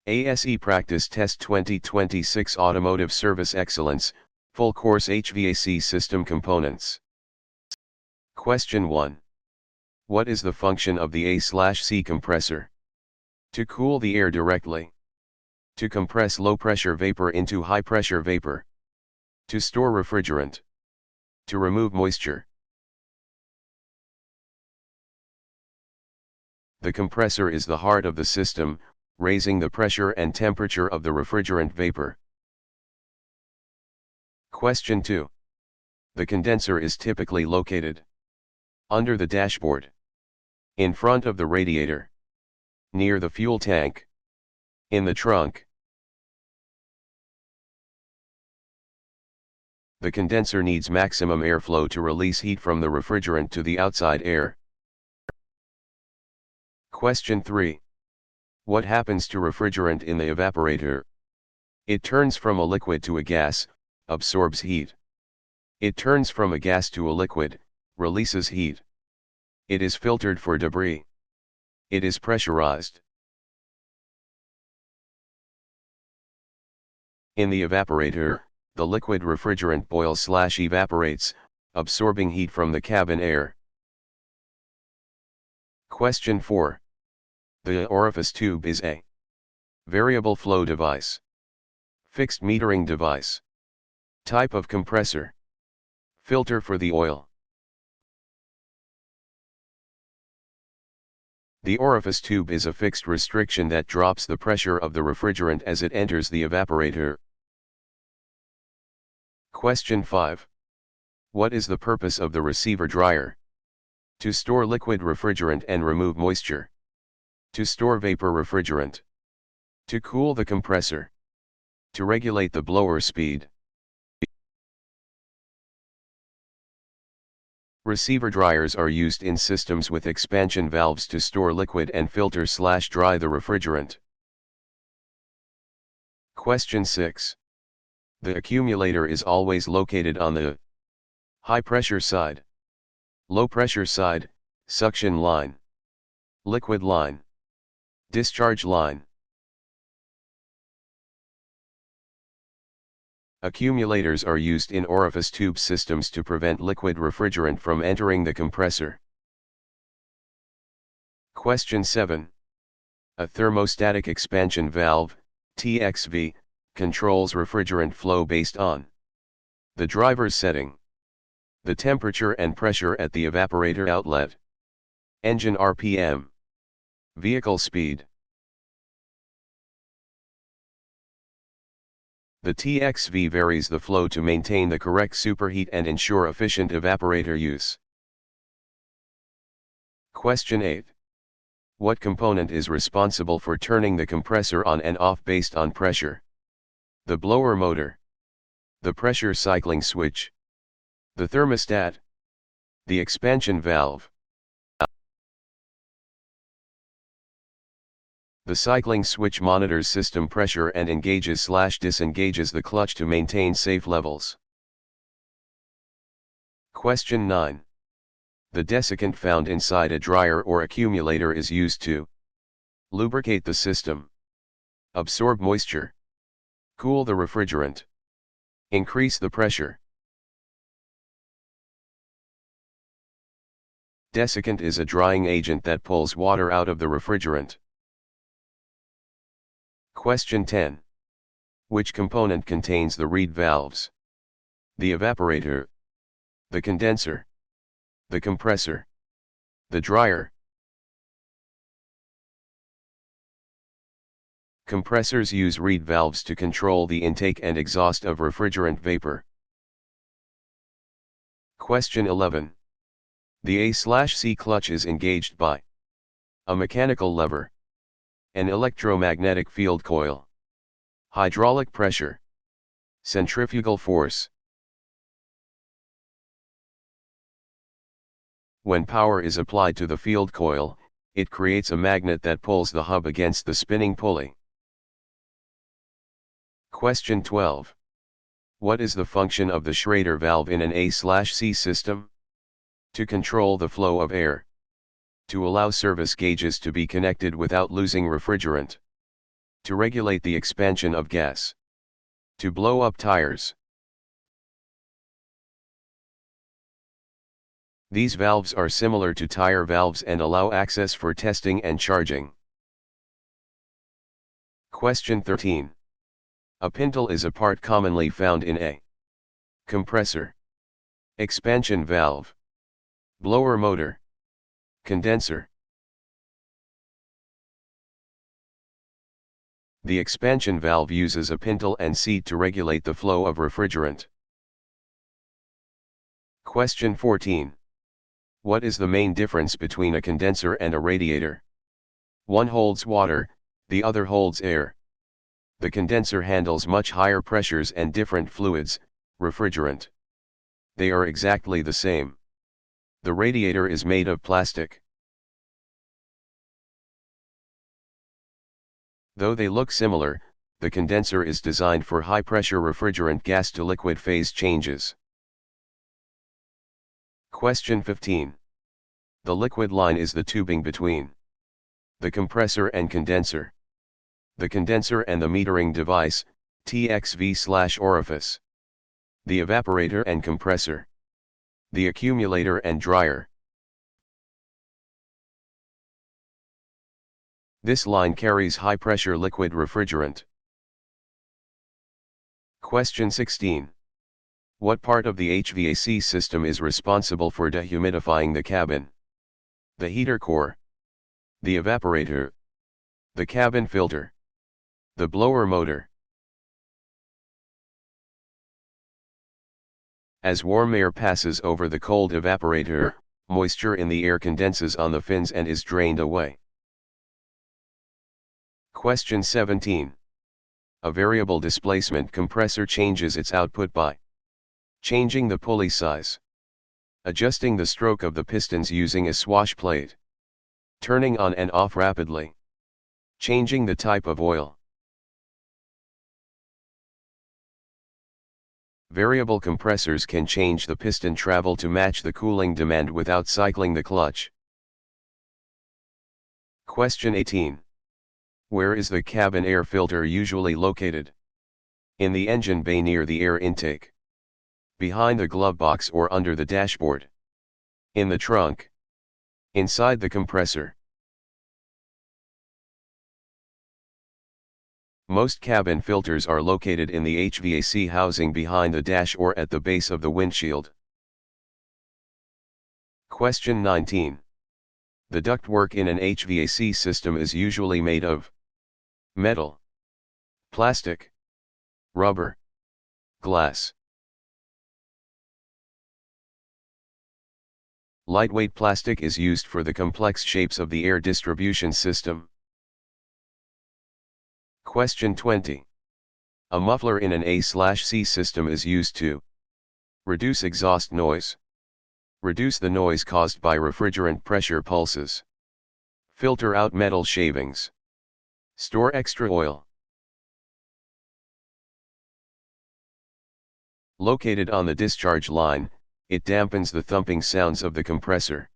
ASE Practice Test 2026 Automotive Service Excellence, Full Course HVAC System Components. Question 1. What is the function of the A/C compressor? To cool the air directly. To compress low-pressure vapor into high-pressure vapor. To store refrigerant. To remove moisture. The compressor is the heart of the system, raising the pressure and temperature of the refrigerant vapor. Question 2. The condenser is typically located under the dashboard, in front of the radiator, near the fuel tank, in the trunk. The condenser needs maximum airflow to release heat from the refrigerant to the outside air. Question 3. What happens to refrigerant in the evaporator? It turns from a liquid to a gas, absorbs heat. It turns from a gas to a liquid, releases heat. It is filtered for debris. It is pressurized. In the evaporator, the liquid refrigerant boils/evaporates, absorbing heat from the cabin air. Question 4. The orifice tube is a variable flow device, fixed metering device, type of compressor, filter for the oil. The orifice tube is a fixed restriction that drops the pressure of the refrigerant as it enters the evaporator. Question 5. What is the purpose of the receiver-drier? To store liquid refrigerant and remove moisture. To store vapor refrigerant. To cool the compressor. To regulate the blower speed. Receiver dryers are used in systems with expansion valves to store liquid and filter/dry the refrigerant. Question 6. The accumulator is always located on the high pressure side, low pressure side, suction line, liquid line, discharge line. Accumulators are used in orifice tube systems to prevent liquid refrigerant from entering the compressor. Question 7. A thermostatic expansion valve, TXV, controls refrigerant flow based on the driver's setting, the temperature and pressure at the evaporator outlet, engine RPM, vehicle speed. The TXV varies the flow to maintain the correct superheat and ensure efficient evaporator use. Question 8. What component is responsible for turning the compressor on and off based on pressure? The blower motor, the pressure cycling switch, the thermostat, the expansion valve. The cycling switch monitors system pressure and engages/disengages the clutch to maintain safe levels. Question 9. The desiccant found inside a dryer or accumulator is used to lubricate the system, absorb moisture, cool the refrigerant, increase the pressure. Desiccant is a drying agent that pulls water out of the refrigerant. Question 10. Which component contains the reed valves? The evaporator, the condenser, the compressor, the dryer. Compressors use reed valves to control the intake and exhaust of refrigerant vapor. Question 11. The A/C clutch is engaged by a mechanical lever, an electromagnetic field coil, hydraulic pressure, centrifugal force. When power is applied to the field coil, it creates a magnet that pulls the hub against the spinning pulley. Question 12. What is the function of the Schrader valve in an A/C system? To control the flow of air. To allow service gauges to be connected without losing refrigerant. To regulate the expansion of gas. To blow up tires. These valves are similar to tire valves and allow access for testing and charging. Question 13. A pintle is a part commonly found in a compressor, expansion valve, blower motor, condenser. The expansion valve uses a pintle and seat to regulate the flow of refrigerant. Question 14. What is the main difference between a condenser and a radiator? One holds water, the other holds air. The condenser handles much higher pressures and different fluids, refrigerant. They are exactly the same. The radiator is made of plastic. Though they look similar, the condenser is designed for high-pressure refrigerant gas to liquid phase changes. Question 15. The liquid line is the tubing between the compressor and condenser, the condenser and the metering device, TXV/orifice, the evaporator and compressor, the accumulator and dryer. This line carries high-pressure liquid refrigerant. Question 16. What part of the HVAC system is responsible for dehumidifying the cabin? The heater core, the evaporator, the cabin filter, the blower motor. As warm air passes over the cold evaporator, moisture in the air condenses on the fins and is drained away. Question 17. A variable displacement compressor changes its output by changing the pulley size, adjusting the stroke of the pistons using a swash plate, turning on and off rapidly, changing the type of oil. Variable compressors can change the piston travel to match the cooling demand without cycling the clutch. Question 18. Where is the cabin air filter usually located? In the engine bay near the air intake, behind the glove box or under the dashboard, in the trunk, inside the compressor. Most cabin filters are located in the HVAC housing behind the dash or at the base of the windshield. Question 19. The ductwork in an HVAC system is usually made of metal, plastic, rubber, glass. Lightweight plastic is used for the complex shapes of the air distribution system. Question 20. A muffler in an A/C system is used to reduce exhaust noise, reduce the noise caused by refrigerant pressure pulses, filter out metal shavings, store extra oil. Located on the discharge line, it dampens the thumping sounds of the compressor.